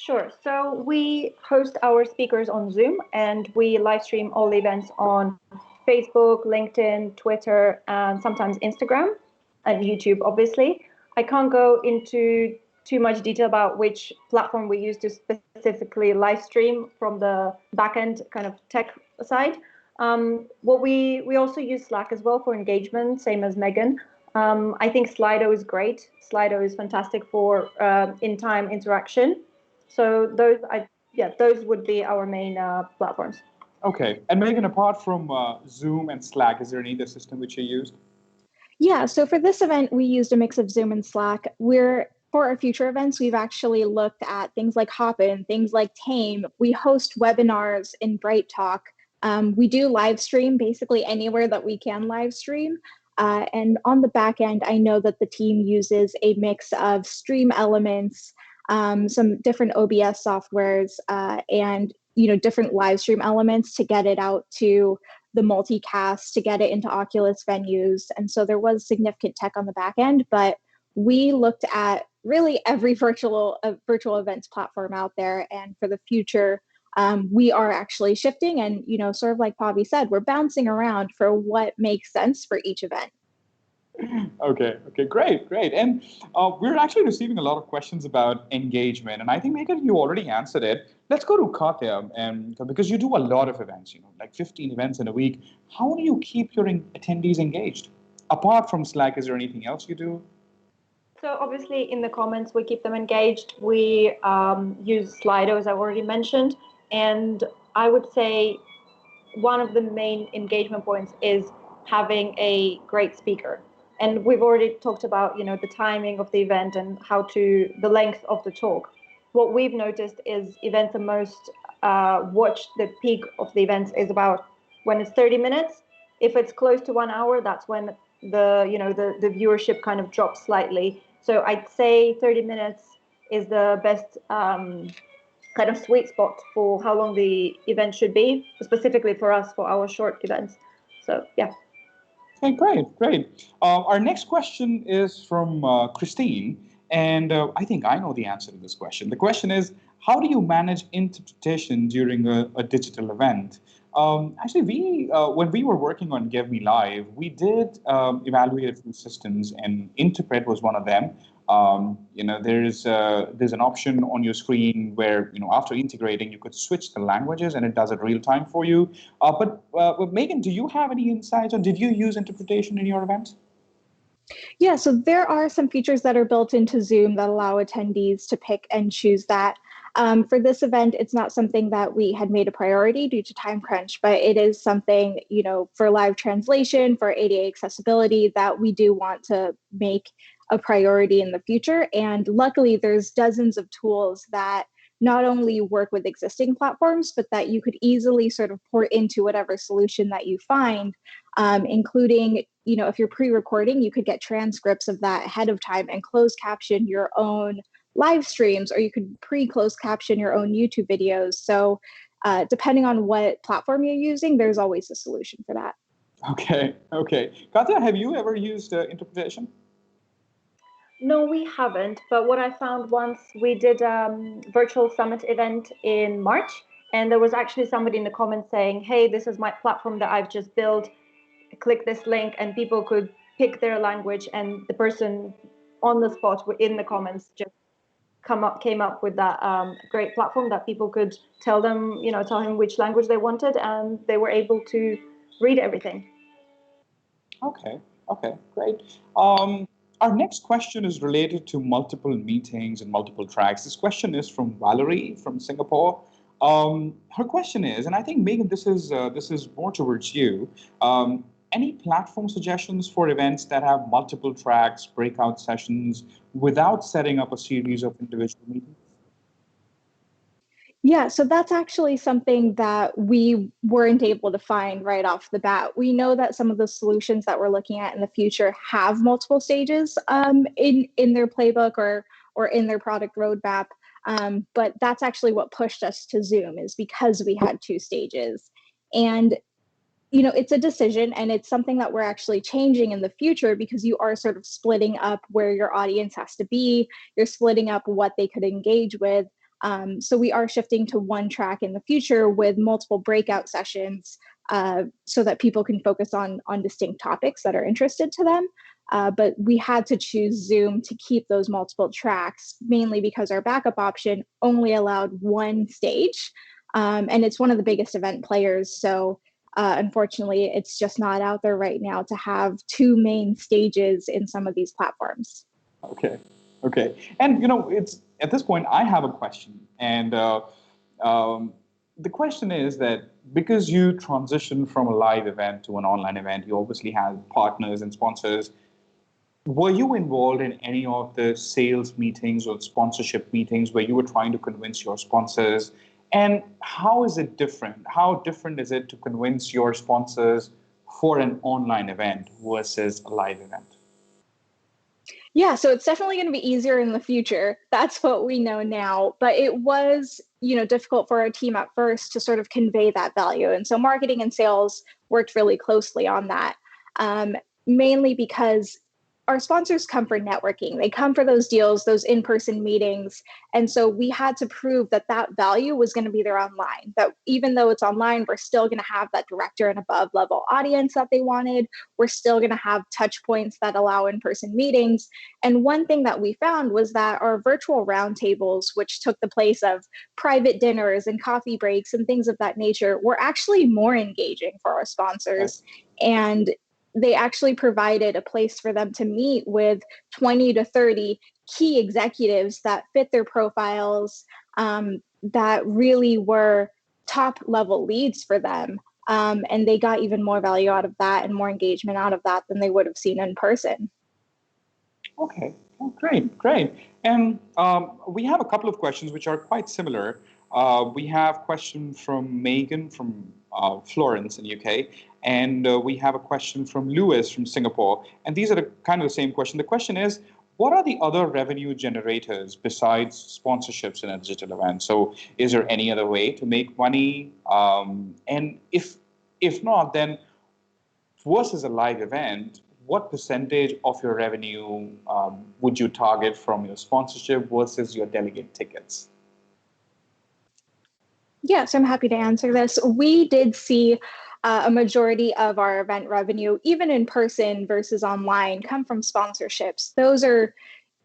Sure. So we host our speakers on Zoom, and we live stream all events on Facebook, LinkedIn, Twitter, and sometimes Instagram and YouTube, obviously. I can't go into too much detail about which platform we use to specifically live stream from the backend kind of tech side. What we also use Slack as well for engagement, same as Megan. I think Slido is great. Slido is fantastic for in-time interaction. So those would be our main platforms. Okay. And Megan, apart from Zoom and Slack, is there any other system which you used? Yeah, so for this event, we used a mix of Zoom and Slack. For our future events, we've actually looked at things like Hopin, things like Tame. We host webinars in Bright Talk. We do live stream basically anywhere that we can live stream. And on the back end, I know that the team uses a mix of stream elements, some different OBS softwares, and different live stream elements to get it out to the multicast, to get it into Oculus venues. And so there was significant tech on the back end, but we looked at really every virtual events platform out there. And for the future, we are actually shifting, and sort of like Pavi said, we're bouncing around for what makes sense for each event. Okay, great. And we're actually receiving a lot of questions about engagement, and I think, Megan, you already answered it. Let's go to Katya, and because you do a lot of events, like 15 events in a week. How do you keep your attendees engaged? Apart from Slack, is there anything else you do? So obviously in the comments, we keep them engaged. We use Slido, as I've already mentioned. And I would say one of the main engagement points is having a great speaker. And we've already talked about, the timing of the event and the length of the talk. What we've noticed is events are most watched, the peak of the events is about when it's 30 minutes. If it's close to 1 hour, that's when the viewership kind of drops slightly. So I'd say 30 minutes is the best kind of sweet spot for how long the event should be, specifically for us, for our short events. So, yeah. Okay, great. Our next question is from Christine, and I think I know the answer to this question. The question is, how do you manage interpretation during a digital event? Actually, when we were working on Give Me Live, we did evaluate a few systems, and Interpret was one of them. There's an option on your screen where after integrating, you could switch the languages, and it does it real time for you. But Megan, do you have any insights, or did you use interpretation in your event? Yeah, so there are some features that are built into Zoom that allow attendees to pick and choose that. For this event, it's not something that we had made a priority due to time crunch, but it is something, for live translation, for ADA accessibility, that we do want to make a priority in the future. And luckily, there's dozens of tools that not only work with existing platforms, but that you could easily sort of port into whatever solution that you find, including, if you're pre-recording, you could get transcripts of that ahead of time and closed caption your own live streams, or you could pre-closed caption your own YouTube videos. So depending on what platform you're using, there's always a solution for that. Okay. Katya, have you ever used interpretation? No, we haven't. But what I found once, we did a virtual summit event in March, and there was actually somebody in the comments saying, hey, this is my platform that I've just built. Click this link, and people could pick their language, and the person on the spot in the comments just came up with that great platform that people could tell him which language they wanted, and they were able to read everything. Okay, great. Our next question is related to multiple meetings and multiple tracks. This question is from Valerie from Singapore. Her question is, and I think Megan, this is more towards you. Any platform suggestions for events that have multiple tracks, breakout sessions, without setting up a series of individual meetings? Yeah, so that's actually something that we weren't able to find right off the bat. We know that some of the solutions that we're looking at in the future have multiple stages in their playbook or in their product roadmap. But that's actually what pushed us to Zoom, is because we had 2 stages. And it's a decision, and it's something that we're actually changing in the future, because you are sort of splitting up where your audience has to be. You're splitting up what they could engage with. So we are shifting to 1 track in the future with multiple breakout sessions, so that people can focus on distinct topics that are interested to them. But we had to choose Zoom to keep those multiple tracks, mainly because our backup option only allowed 1 stage. And it's one of the biggest event players. So unfortunately, it's just not out there right now to have 2 main stages in some of these platforms. Okay. And it's at this point I have a question, and the question is that because you transition from a live event to an online event, you obviously have partners and sponsors. Were you involved in any of the sales meetings or sponsorship meetings where you were trying to convince your sponsors? And how is it different? How different is it to convince your sponsors for an online event versus a live event? Yeah, so it's definitely going to be easier in the future. That's what we know now. But it was, difficult for our team at first to sort of convey that value. And so marketing and sales worked really closely on that, um, mainly because our sponsors come for networking. They come for those deals, those in-person meetings. And so we had to prove that that value was going to be there online, that even though it's online, we're still going to have that director and above level audience that they wanted. We're still going to have touch points that allow in-person meetings. And one thing that we found was that our virtual roundtables, which took the place of private dinners and coffee breaks and things of that nature, were actually more engaging for our Okay. sponsors. And they actually provided a place for them to meet with 20 to 30 key executives that fit their profiles, that really were top level leads for them. And they got even more value out of that and more engagement out of that than they would have seen in person. Okay. Oh, great, great. And we have a couple of questions which are quite similar. We have question from Megan from Florence in UK, and we have a question from Lewis from Singapore. And these are kind of the same question. The question is, what are the other revenue generators besides sponsorships in a digital event? So, is there any other way to make money? And if not, then versus a live event, what percentage of your revenue would you target from your sponsorship versus your delegate tickets? Yes, I'm happy to answer this. We did see a majority of our event revenue, even in person versus online, come from sponsorships. Those are,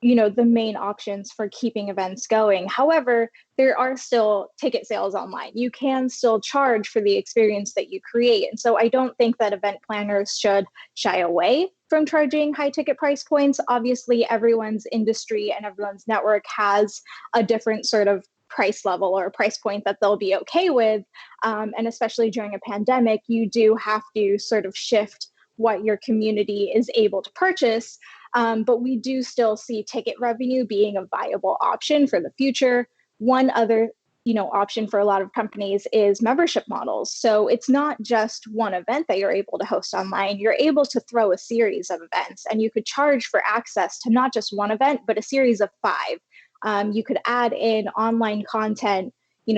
the main options for keeping events going. However, there are still ticket sales online. You can still charge for the experience that you create. And so I don't think that event planners should shy away from charging high ticket price points. Obviously, everyone's industry and everyone's network has a different sort of price level or price point that they'll be okay with. And especially during a pandemic, you do have to sort of shift what your community is able to purchase. But we do still see ticket revenue being a viable option for the future. One other option for a lot of companies is membership models. So it's not just one event that you're able to host online. You're able to throw a series of events, and you could charge for access to not just one event, but a series of 5. You could add in online content,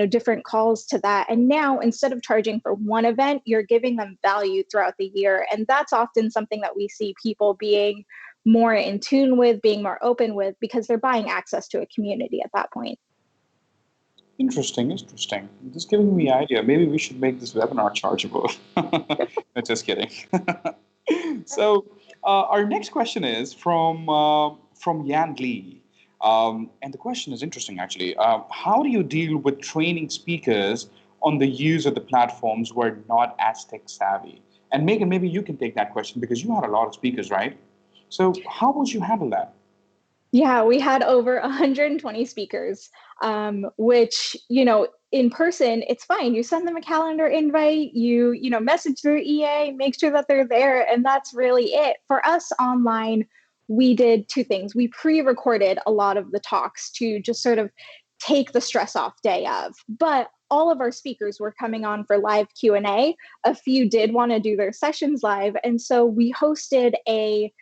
different calls to that. And now instead of charging for one event, you're giving them value throughout the year. And that's often something that we see people being more in tune with, being more open with, because they're buying access to a community at that point. Interesting, interesting. Just giving me an idea. Maybe we should make this webinar chargeable. No, just kidding. So our next question is from Yan Lee. And the question is interesting, actually. How do you deal with training speakers on the use of the platforms who are not as tech savvy? And Megan, maybe you can take that question because you had a lot of speakers, right? So how would you handle that? Yeah, we had over 120 speakers, which, in person, it's fine. You send them a calendar invite, you message through EA, make sure that they're there, and that's really it. For us online, we did 2 things. We pre-recorded a lot of the talks to just sort of take the stress off day of, but all of our speakers were coming on for live Q&A. A few did want to do their sessions live, and so we hosted a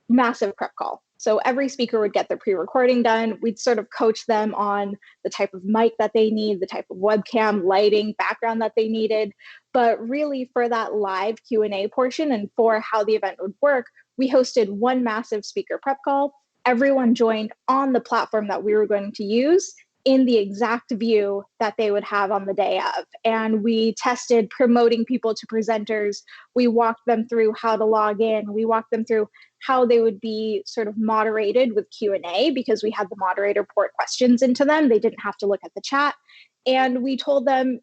massive prep call. So every speaker would get their pre-recording done. We'd sort of coach them on the type of mic that they need, the type of webcam, lighting, background that they needed. But really for that live Q&A portion and for how the event would work, we hosted one massive speaker prep call. Everyone joined on the platform that we were going to use in the exact view that they would have on the day of. And we tested promoting people to presenters. We walked them through how to log in. We walked them through how they would be sort of moderated with Q&A because we had the moderator port questions into them. They didn't have to look at the chat. And we told them,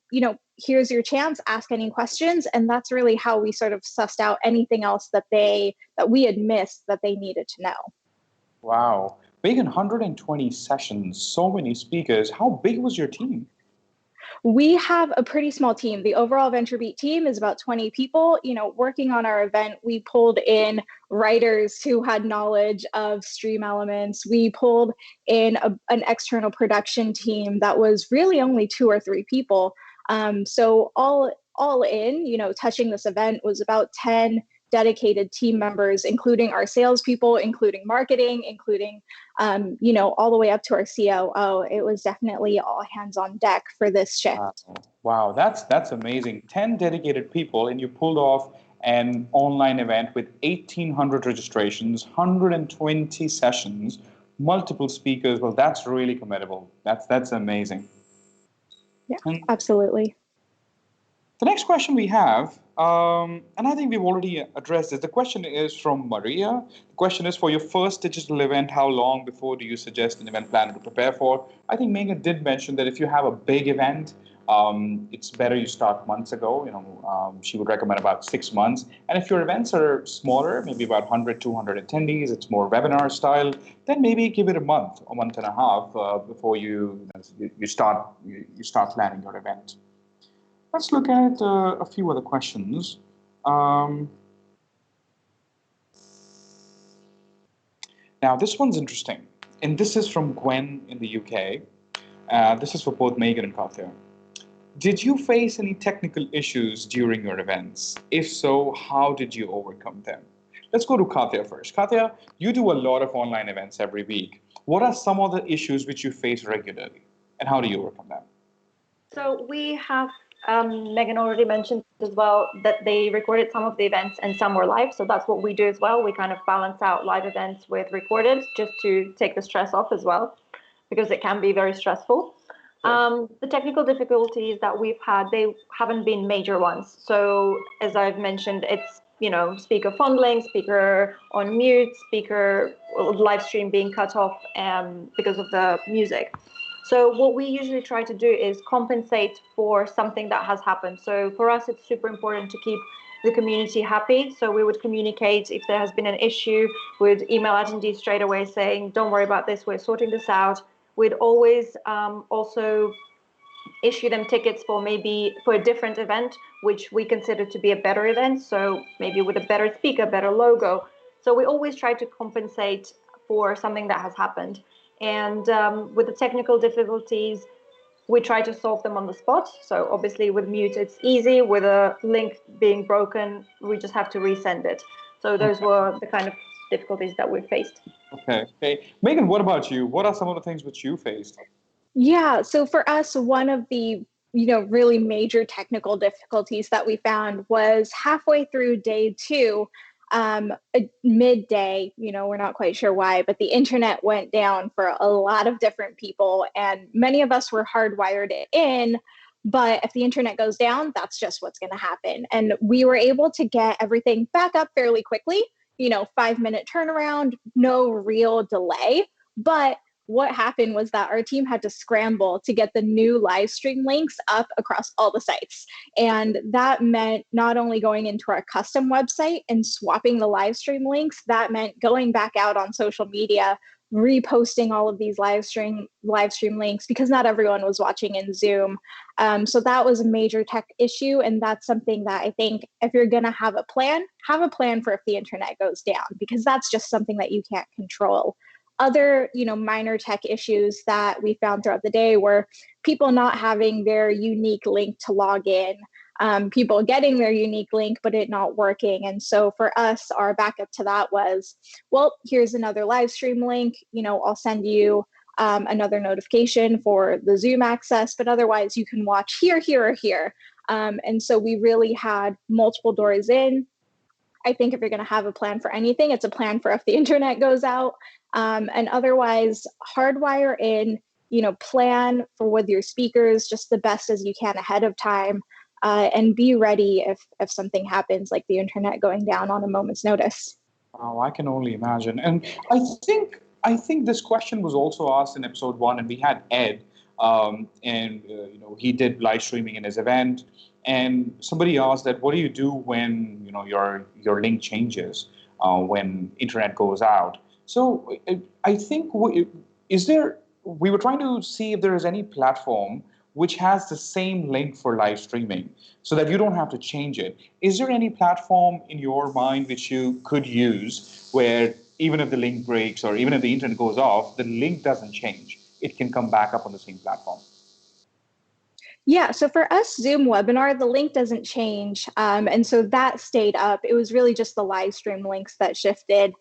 here's your chance, ask any questions. And that's really how we sort of sussed out anything else that we had missed that they needed to know. Wow. Megan, 120 sessions, so many speakers. How big was your team? We have a pretty small team. The overall VentureBeat team is about 20 people. Working on our event, we pulled in writers who had knowledge of stream elements. We pulled in an external production team that was really only 2 or 3 people. So all in, touching this event was about 10 dedicated team members, including our salespeople, including marketing, including, all the way up to our COO. It was definitely all hands on deck for this shift. Wow, that's amazing. 10 dedicated people, and you pulled off an online event with 1,800 registrations, 120 sessions, multiple speakers. Well, that's really commendable. That's amazing. Yeah, And absolutely. the next question we have, and I think we've already addressed this. The question is from Maria. The question is, for your first digital event, how long before do you suggest an event planner to prepare for? I think Megan did mention that if you have a big event, it's better you start months ago. She would recommend about 6 months. And if your events are smaller, maybe about 100, 200 attendees, it's more webinar style, then maybe give it a month and a half before you start planning your event. Let's look at a few other questions. Now, this one's interesting, and this is from Gwen in the UK. This is for both Megan and Katya. Did you face any technical issues during your events? If so, how did you overcome them? Let's go to Katya first. Katya, you do a lot of online events every week. What are some of the issues which you face regularly, and how do you overcome them? So we have, Megan already mentioned as well that they recorded some of the events and some were live. So that's what we do as well. We kind of balance out live events with recorded just to take the stress off as well, because it can be very stressful. The technical difficulties that we've had, they haven't been major ones. So as I've mentioned, it's, speaker fondling, speaker on mute, speaker live stream being cut off because of the music. So what we usually try to do is compensate for something that has happened. So for us, it's super important to keep the community happy. So we would communicate if there has been an issue, we'd email attendees straight away saying, don't worry about this, we're sorting this out. We'd always also issue them tickets for a different event, which we consider to be a better event. So maybe with a better speaker, better logo. So we always try to compensate for something that has happened. And with the technical difficulties, we try to solve them on the spot. So obviously with mute, it's easy. With a link being broken, we just have to resend it. So those were the kind of difficulties that we faced. Okay. Megan, what about you? What are some of the things which you faced? Yeah, so for us, one of the really major technical difficulties that we found was halfway through day 2, midday, we're not quite sure why, but the internet went down for a lot of different people, and many of us were hardwired in. But if the internet goes down, that's just what's going to happen. And we were able to get everything back up fairly quickly, 5-minute turnaround, no real delay. But what happened was that our team had to scramble to get the new live stream links up across all the sites. And that meant not only going into our custom website and swapping the live stream links, that meant going back out on social media, reposting all of these live stream links, because not everyone was watching in Zoom. So that was a major tech issue. And that's something that I think if you're going to have a plan for if the internet goes down, because that's just something that you can't control. Other, minor tech issues that we found throughout the day were people not having their unique link to log in, people getting their unique link, but it not working. And so for us, our backup to that was, well, here's another live stream link. I'll send you another notification for the Zoom access, but otherwise you can watch here, here, or here. And so we really had multiple doors in. I think if you're going to have a plan for anything, it's a plan for if the internet goes out. And otherwise, hardwire in, plan for with your speakers just the best as you can ahead of time, and be ready if something happens, like the internet going down on a moment's notice. Oh, I can only imagine. And I think this question was also asked in episode 1, and we had Ed, and he did live streaming in his event. And somebody asked that, what do you do when your link changes, when internet goes out? So I think we were trying to see if there is any platform which has the same link for live streaming so that you don't have to change it. Is there any platform in your mind which you could use where even if the link breaks or even if the internet goes off, the link doesn't change? It can come back up on the same platform. Yeah, so for us, Zoom webinar, the link doesn't change. And so that stayed up. It was really just the live stream links that shifted.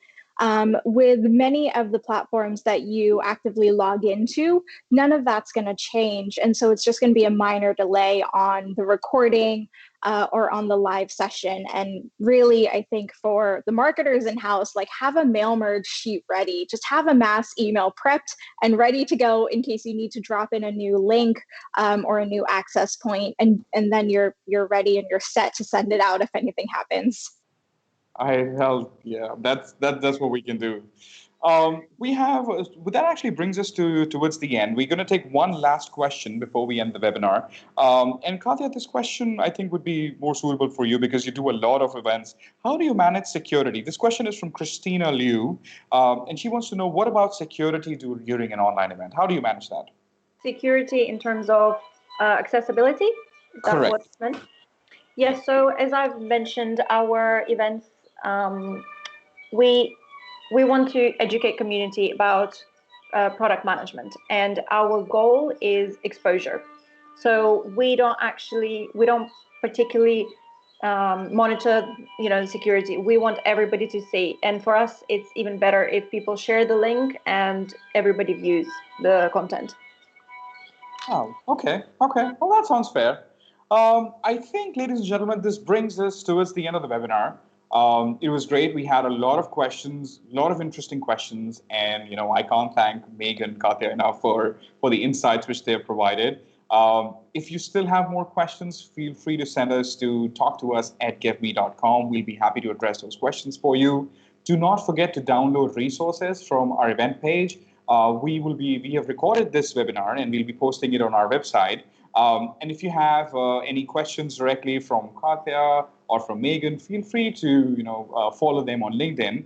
With many of the platforms that you actively log into, none of that's going to change. And so it's just going to be a minor delay on the recording or on the live session. And really, I think for the marketers in-house, like have a mail merge sheet ready. Just have a mass email prepped and ready to go in case you need to drop in a new link or a new access point, and then you're ready and you're set to send it out if anything happens. Yeah, that's what we can do. We have that actually brings us towards the end. We're going to take one last question before we end the webinar. And Katya, this question I think would be more suitable for you because you do a lot of events. How do you manage security? This question is from Christina Liu, and she wants to know, what about security during an online event? How do you manage that? Security in terms of accessibility? Is that Correct. what it's meant? Yes, so as I've mentioned, our events, we want to educate community about product management, and our goal is exposure. So we don't particularly monitor, security. We want everybody to see, and for us, it's even better if people share the link and everybody views the content. Oh, okay. Well, that sounds fair. I think, ladies and gentlemen, this brings us towards the end of the webinar. It was great. We had a lot of questions, a lot of interesting questions, and I can't thank Megan, Katya enough for the insights which they have provided. If you still have more questions, feel free to send us to talktous@gevme.com. We'll be happy to address those questions for you. Do not forget to download resources from our event page. We have recorded this webinar and we'll be posting it on our website. And if you have any questions directly from Katya or from Megan, feel free to follow them on LinkedIn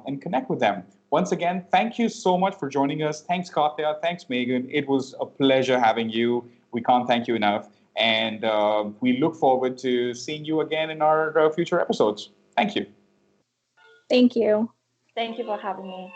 and connect with them. Once again, thank you so much for joining us. Thanks, Katya. Thanks, Megan. It was a pleasure having you. We can't thank you enough. And we look forward to seeing you again in our future episodes. Thank you. Thank you. Thank you for having me.